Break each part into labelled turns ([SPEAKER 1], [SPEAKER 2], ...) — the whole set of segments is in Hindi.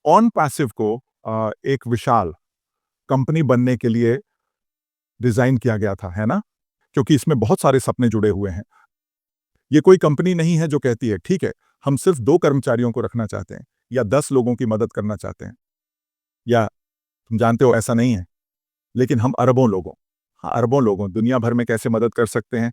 [SPEAKER 1] ऑन पैसिव को एक विशाल कंपनी बनने के लिए डिजाइन किया गया था, है ना? क्योंकि इसमें बहुत सारे सपने जुड़े हुए हैं। ये कोई कंपनी नहीं है जो कहती है, ठीक है, हम सिर्फ 2 कर्मचारियों को रखना चाहते हैं या 10 लोगों की मदद करना चाहते हैं। या तुम जानते हो ऐसा नहीं है, लेकिन हम अरबों लोगों हाँ, अरबों लोगों दुनिया भर में कैसे मदद कर सकते हैं?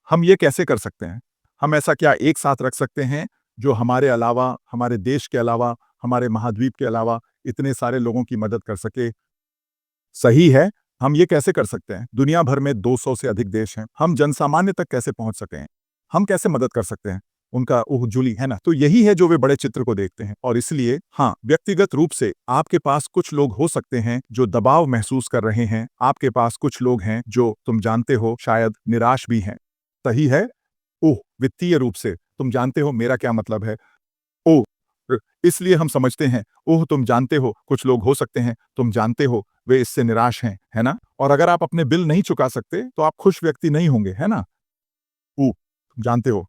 [SPEAKER 1] हम ये कैसे कर सकते हैं? हम ऐसा क्या एक साथ रख सकते हैं जो हमारे अलावा, हमारे देश के अलावा, हमारे महाद्वीप के अलावा इतने सारे लोगों की मदद कर सके? सही है, हम ये कैसे कर सकते हैं? दुनिया भर में 200 से अधिक देश हैं। हम जनसामान्य तक कैसे पहुंच सके हैं? हम कैसे मदद कर सकते हैं? उनका ओह जूली, है ना? तो यही है जो वे बड़े चित्र को देखते हैं और इसलिए हाँ, व्यक्तिगत रूप से आपके पास कुछ लोग हो सकते हैं जो दबाव महसूस कर रहे हैं। आपके पास कुछ लोग हैं जो तुम जानते हो शायद निराश भी हैं। सही है? ओह! वित्तीय रूप से तुम जानते हो मेरा क्या मतलब है? ओह! इसलिए हम समझते हैं, ओह! तुम जानते हो, कुछ लोग हो सकते हैं, तुम जानते हो, वे इससे निराश हैं, है ना? और अगर आप अपने बिल नहीं चुका सकते, तो आप खुश व्यक्ति नहीं होंगे, है ना? ओह! तुम जानते हो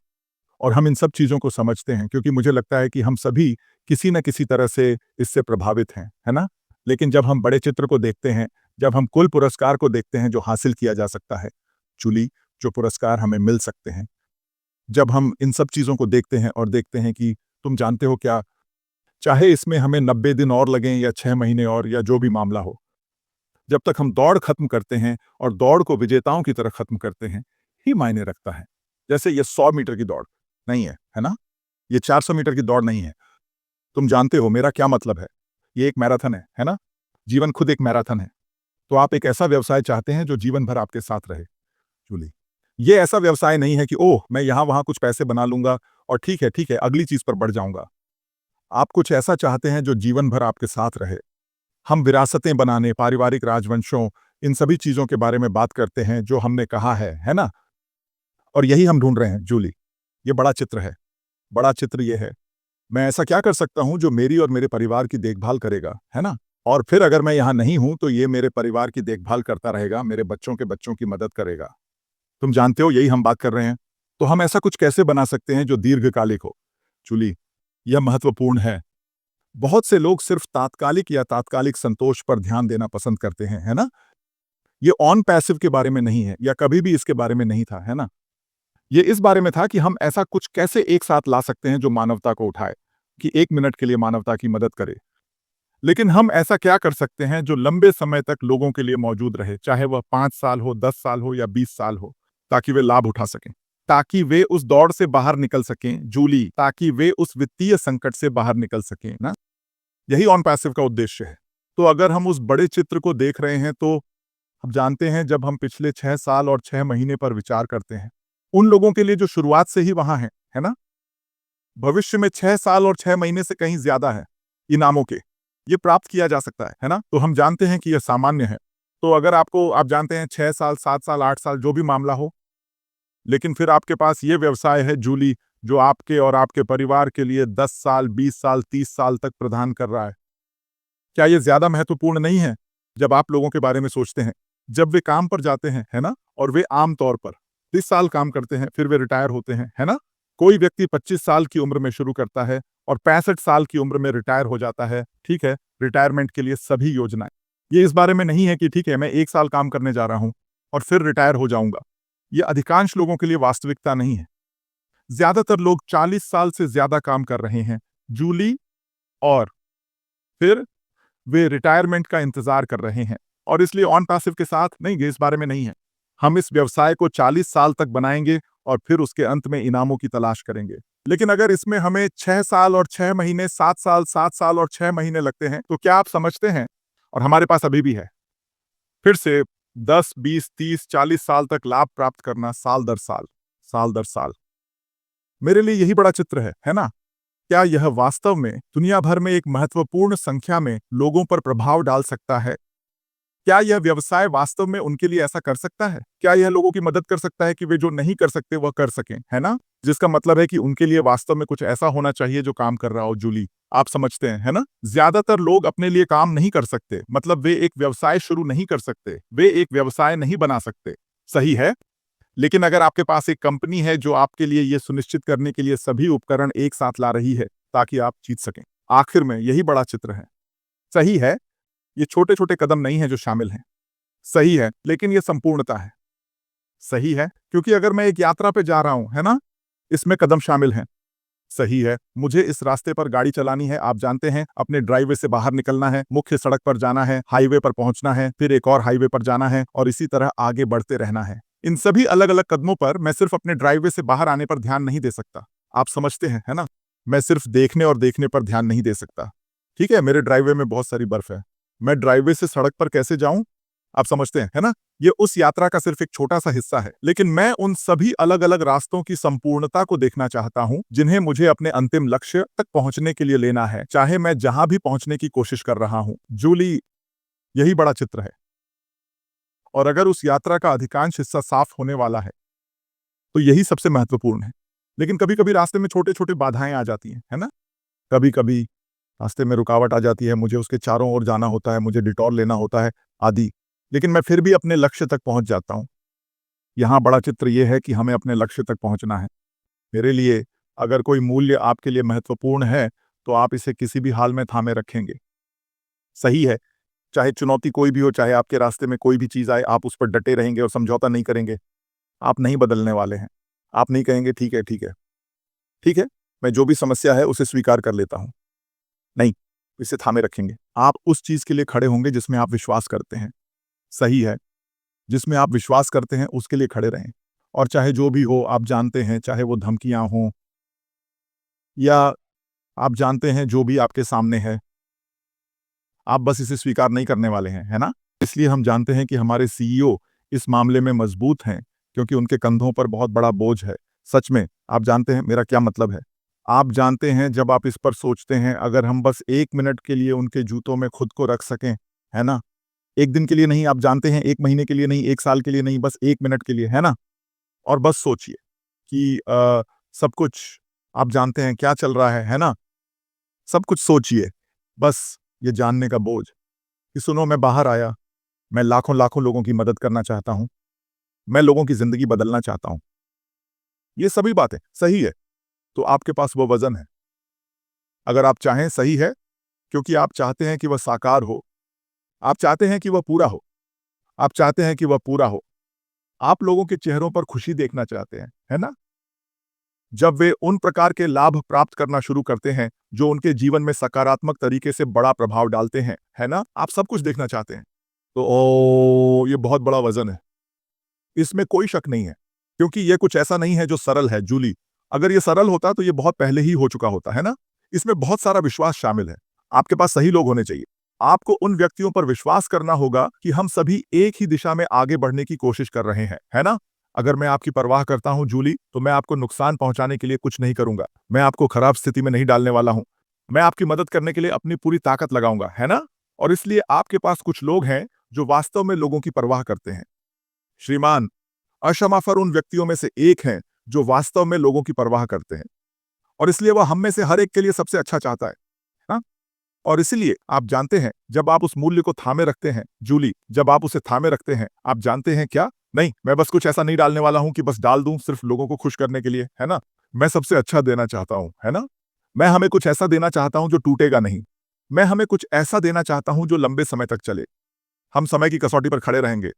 [SPEAKER 1] और हम इन सब चीज़ों को समझते हैं क्योंकि मुझे लगता है कि हम सभी किसी न किसी तरह से इससे प्रभावित हैं, है ना? लेकिन जब हम बड़े चित्र को देखते हैं, जब हम कुल पुरस्कार को देखते हैं जो हासिल किया जा सकता है, जूली, जो पुरस्कार हमें मिल सकते हैं, जब हम इन सब चीज़ों को देखते हैं और देखते हैं कि तुम जानते हो क्या, चाहे इसमें हमें 90 दिन और लगें या 6 महीने और या जो भी मामला हो, जब तक हम दौड़ खत्म करते हैं और दौड़ को विजेताओं की तरह खत्म करते हैं, ही मायने रखता है। जैसे ये 100 मीटर की दौड़ नहीं है ना? ये 400 मीटर की दौड़ नहीं है। तुम जानते हो मेरा क्या मतलब है। ये एक मैराथन है ना? जीवन खुद एक मैराथन है। तो आप एक ऐसा व्यवसाय चाहते हैं जो जीवन भर आपके साथ रहे, जूली। ये ऐसा व्यवसाय नहीं है कि ओह! मैं यहाँ-वहाँ कुछ पैसे बना लूँगा और ठीक है, अगली चीज़ पर बढ़ जाऊँगा। आप कुछ ऐसा चाहते हैं जो जीवन भर आपके साथ रहे। हम विरासतें बनाने, पारिवारिक राजवंशों, इन सभी चीज़ों के बारे में बात करते हैं जो हमने कहा है ना? और यही हम ढूँढ रहे हैं, जूली। ये बड़ा चित्र है। बड़ा चित्र ये है, मैं ऐसा क्या कर सकता हूँ जो मेरी और मेरे परिवार की देखभाल करेगा, है ना? और फिर अगर मैं यहाँ नहीं हूँ, तो ये मेरे परिवार की देखभाल करता रहेगा, मेरे बच्चों के बच्चों की मदद करेगा। तुम जानते हो यही हम बात कर रहे हैं। तो हम ऐसा कुछ कैसे बना सकते हैं जो दीर्घकालिक हो? जूली, यह महत्वपूर्ण है। बहुत से लोग सिर्फ तात्कालिक या तात्कालिक संतोष पर ध्यान देना पसंद करते हैं, है ना? ये ऑन पैसिव के बारे में नहीं है या कभी भी इसके बारे में नहीं था, है ना? ये इस बारे में था कि हम ऐसा कुछ कैसे एक साथ ला सकते हैं जो मानवता को उठाए, कि 1 मिनट के लिए मानवता की मदद करे। लेकिन हम ऐसा क्या कर सकते हैं जो लंबे समय तक लोगों के लिए मौजूद रहे, चाहे वह 5 साल हो, 10 साल हो या 20 साल हो, ताकि वे लाभ उठा सकें। ताकि वे उस दौड़ से बाहर निकल सकें, जूली, ताकि वे उस वित्तीय संकट से बाहर निकल सकें, ना? यही ऑन पैसिव का उद्देश्य है। तो अगर हम उस बड़े चित्र को देख रहे हैं तो हम जानते हैं जब हम पिछले 6 साल और 6 महीने पर विचार करते हैं, उन लोगों के लिए जो शुरुआत से ही वहां हैं, है ना? भविष्य में 6 साल और 6 महीने से कहीं ज्यादा है इनामों के। ये प्राप्त किया जा सकता है ना? तो हम जानते हैं कि यह सामान्य है। तो अगर आप जानते हैं 6 साल, 7 साल, 8 साल जो भी मामला हो, लेकिन फिर आपके पास ये व्यवसाय है जूली, जो आपके और आपके परिवार के लिए 10 साल, 20 साल, 30 साल तक प्रदान कर रहा है। क्या ये ज्यादा महत्वपूर्ण नहीं है? जब आप लोगों के बारे में सोचते हैं, जब वे काम पर जाते हैं, है ना? और वे आम तौर पर 30 साल काम करते हैं, फिर वे रिटायर होते हैं, है ना? कोई व्यक्ति 25 साल की उम्र में शुरू करता है और 65 साल की उम्र में रिटायर हो जाता है, ठीक है? रिटायरमेंट के लिए सभी योजनाएं। ये इस बारे में नहीं है कि ठीक है, मैं 1 साल काम करने जा रहा हूं और फिर रिटायर हो जाऊंगा। ये अधिकांश लोगों के लिए वास्तविकता नहीं है। ज्यादातर लोग 40 साल से ज्यादा काम कर रहे हैं, जूली, और फिर वे रिटायरमेंट का इंतजार कर रहे हैं और इसलिए ऑन पैसिव के साथ नहीं, ये इस बारे में नहीं है। हम इस व्यवसाय को 40 साल तक बनाएंगे और फिर उसके अंत में इनामों की तलाश करेंगे। लेकिन अगर इसमें हमें 6 साल और 6 महीने, 7 साल और 6 महीने लगते हैं, तो क्या आप समझते हैं? और हमारे पास अभी भी है। फिर से 10, 20, 30, 40 साल तक लाभ प्राप्त करना, साल दर साल, साल दर साल। मेरे लिए यही बड़ा चित्र है ना? क्या यह वास्तव में दुनिया भर में एक महत्वपूर्ण संख्या में लोगों पर प्रभाव डाल सकता है? क्या यह व्यवसाय वास्तव में उनके लिए ऐसा कर सकता है? क्या यह लोगों की मदद कर सकता है कि वे जो नहीं कर सकते वह कर सकें, है ना? जिसका मतलब है कि उनके लिए वास्तव में कुछ ऐसा होना चाहिए जो काम कर रहा हो, जूली। आप समझते हैं, है ना? ज्यादातर लोग अपने लिए काम नहीं कर सकते, मतलब वे एक व्यवसाय शुरू नहीं कर सकते, वे एक व्यवसाय नहीं बना सकते। सही है? लेकिन अगर आपके पास एक कंपनी है जो आपके लिए यह सुनिश्चित करने के लिए सभी उपकरण एक साथ ला रही है ताकि आप जीत सकें, आखिर में यही बड़ा चित्र है। सही है, ये छोटे-छोटे कदम नहीं हैं जो शामिल हैं। सही है, लेकिन ये संपूर्णता है। सही है, क्योंकि अगर मैं एक यात्रा पे जा रहा हूँ, है ना? इसमें कदम शामिल हैं। सही है, मुझे इस रास्ते पर गाड़ी चलानी है, आप जानते हैं, अपने ड्राइववे से बाहर निकलना है, मुख्य सड़क पर जाना है, हाईवे पर पहुंचना है, फिर एक और हाईवे पर जाना है और इसी तरह आगे बढ़ते रहना है। इन सभी अलग-अलग कदमों पर मैं सिर्फ अपने ड्राइववे से बाहर आने पर ध्यान नहीं दे सकता। आप समझते हैं, है ना? मैं सिर्फ देखने और देखने पर ध्यान नहीं दे सकता। ठीक है, मेरे ड्राइववे में बहुत सारी बर्फ है। मैं ड्राइववे से सड़क पर कैसे जाऊं? आप समझते हैं, है ना? ये उस यात्रा का सिर्फ एक छोटा-सा हिस्सा है, लेकिन मैं उन सभी अलग-अलग रास्तों की संपूर्णता को देखना चाहता हूं, जिन्हें मुझे अपने अंतिम लक्ष्य तक पहुंचने के लिए लेना है, चाहे मैं जहां भी पहुंचने की कोशिश कर रहा हूं। जूली, यही बड़ा चित्र है। और अगर उस यात्रा का अधिकांश हिस्सा साफ होने वाला है, तो यही सबसे महत्वपूर्ण है। लेकिन कभी-कभी रास्ते में छोटे-छोटे बाधाएं आ जाती हैं, है ना? कभी-कभी रास्ते में रुकावट आ जाती है, मुझे उसके चारों ओर जाना होता है, मुझे डिटॉर लेना होता है, आदि। लेकिन मैं फिर भी अपने लक्ष्य तक पहुंच जाता हूं। यहाँ बड़ा चित्र ये है कि हमें अपने लक्ष्य तक पहुंचना है। मेरे लिए अगर कोई मूल्य आपके लिए महत्वपूर्ण है, तो आप इसे किसी भी हाल में थामे रखेंगे। सही है, चाहे चुनौती कोई भी हो, चाहे आपके रास्ते में कोई भी चीज़ आए, आप उस पर डटे रहेंगे और समझौता नहीं करेंगे। आप नहीं बदलने वाले हैं। आप नहीं कहेंगे ठीक है, ठीक है। ठीक है, मैं जो भी समस्या है उसे स्वीकार कर लेता हूँ। नहीं, इसे थामे रखेंगे। आप उस चीज़ के लिए खड़े होंगे जिसमें आप विश्वास करते हैं। सही है, जिसमें आप विश्वास करते हैं उसके लिए खड़े रहें। और चाहे जो भी हो, आप जानते हैं, चाहे वो धमकियाँ हों या आप जानते हैं जो भी आपके सामने है, आप बस इसे स्वीकार नहीं करने वाले हैं, है ना? इसलिए हम जानते हैं कि हमारे सीईओ इस मामले में मजबूत हैं, क्योंकि उनके कंधों पर बहुत बड़ा बोझ है। सच में, आप जानते हैं मेरा क्या मतलब है? आप जानते हैं जब आप इस पर सोचते हैं, अगर हम बस 1 मिनट के लिए उनके जूतों में खुद को रख सकें, है ना? 1 दिन के लिए नहीं, आप जानते हैं 1 महीने के लिए नहीं, 1 साल के लिए नहीं, बस 1 मिनट के लिए, है ना? और बस सोचिए कि सब कुछ आप जानते हैं क्या चल रहा है ना? सब कुछ सोचिए, बस ये जानने का बोझ कि सुनो मैं बाहर आया, मैं लाखों-लाखों लोगों की मदद करना चाहता हूँ, मैं लोगों की ज़िंदगी बदलना चाहता हूँ। ये सभी बातें सही है, तो आपके पास वो वज़न है। अगर आप चाहें सही है, क्योंकि आप चाहते हैं कि वह साकार हो, आप चाहते हैं कि वह पूरा हो, आप चाहते हैं कि वह पूरा हो। आप लोगों के चेहरों पर खुशी देखना चाहते हैं, है ना? जब वे उन प्रकार के लाभ प्राप्त करना शुरू करते हैं, जो उनके जीवन में सकारात्मक तरीके से बड़ा प्रभाव डालते हैं, है ना? आप सब कुछ देखना चाहते हैं। तो ये बहुत बड़ा वज़न है। इसमें कोई शक नहीं है, क्योंकि ये कुछ ऐसा नहीं है जो सरल है, जूली। अगर ये सरल होता तो ये बहुत पहले ही हो चुका होता, है ना? इसमें बहुत सारा विश्वास शामिल है। आपके पास सही लोग होने चाहिए। आपको उन व्यक्तियों पर विश्वास करना होगा कि हम सभी एक ही दिशा में आगे बढ़ने की कोशिश कर रहे हैं, है ना? अगर मैं आपकी परवाह करता हूं, जूली, तो मैं आपको नुकसान पहुंचाने के लिए कुछ नहीं करूंगा। मैं आपको खराब स्थिति में नहीं डालने वाला हूं। मैं आपकी मदद करने के लिए अपनी पूरी ताकत लगाऊंगा, है ना? और इसलिए आपके पास कुछ लोग हैं जो वास्तव में लोगों की परवाह करते हैं। श्रीमान, अशमाफर उन व्यक्तियों में से एक हैं जो वास्तव में लोगों की परवाह करते हैं और इसलिए वह हम में से हर एक के लिए सबसे अच्छा चाहता है। हाँ? और इसलिए आप जानते हैं, जब आप उस मूल्य को थामे रखते हैं, जूली, जब आप उसे थामे रखते हैं, आप जानते हैं क्या? नहीं, मैं बस कुछ ऐसा नहीं डालने वाला हूं कि बस डाल दूं सिर्फ लोगों को खुश करने के लिए, है ना? मैं सबसे अच्छा देना चाहता हूं, है ना? मैं हमें कुछ ऐसा देना चाहता हूं जो टूटेगा नहीं। मैं हमें कुछ ऐसा देना चाहता हूं जो लंबे समय तक चले। हम समय की कसौटी पर खड़े रहेंगे।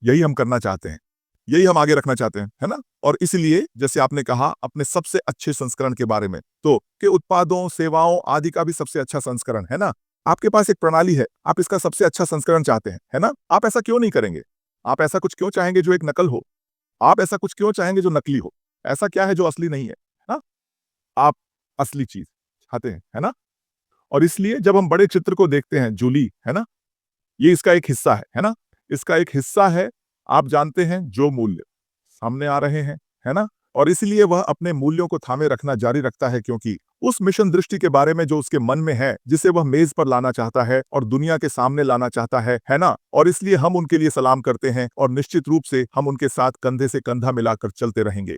[SPEAKER 1] यही हम करना चाहते हैं। यही हम आगे रखना चाहते हैं, है ना? और इसलिए जैसे आपने कहा अपने सबसे अच्छे संस्करण के बारे में, तो के उत्पादों, सेवाओं आदि का भी सबसे अच्छा संस्करण, है ना? आपके पास एक प्रणाली है, आप इसका सबसे अच्छा संस्करण चाहते हैं, है ना? आप ऐसा क्यों नहीं करेंगे? आप ऐसा कुछ क्यों चाहेंगे जो एक नकल हो? आप ऐसा कुछ क्यों चाहेंगे जो नकली हो? ऐसा क्या है जो असली नहीं है? ना? आप असली चीज़ चाहते हैं, है ना? और इसलिए जब हम बड़े चित्र को देखते हैं, जूली, है ना? ये इसका एक हिस्सा है ना? इसका एक हिस्सा है, आप जानते हैं जो मूल्य सामने आ रहे हैं, है ना? और इसलिए वह अपने मूल्यों को थामे रखना जारी रखता है क्योंकि उस मिशन दृष्टि के बारे में जो उसके मन में है, जिसे वह मेज पर लाना चाहता है और दुनिया के सामने लाना चाहता है ना? और इसलिए हम उनके लिए सलाम करते हैं और निश्चित रूप से हम उनके साथ कंधे से कंधा मिलाकर चलते रहेंगे।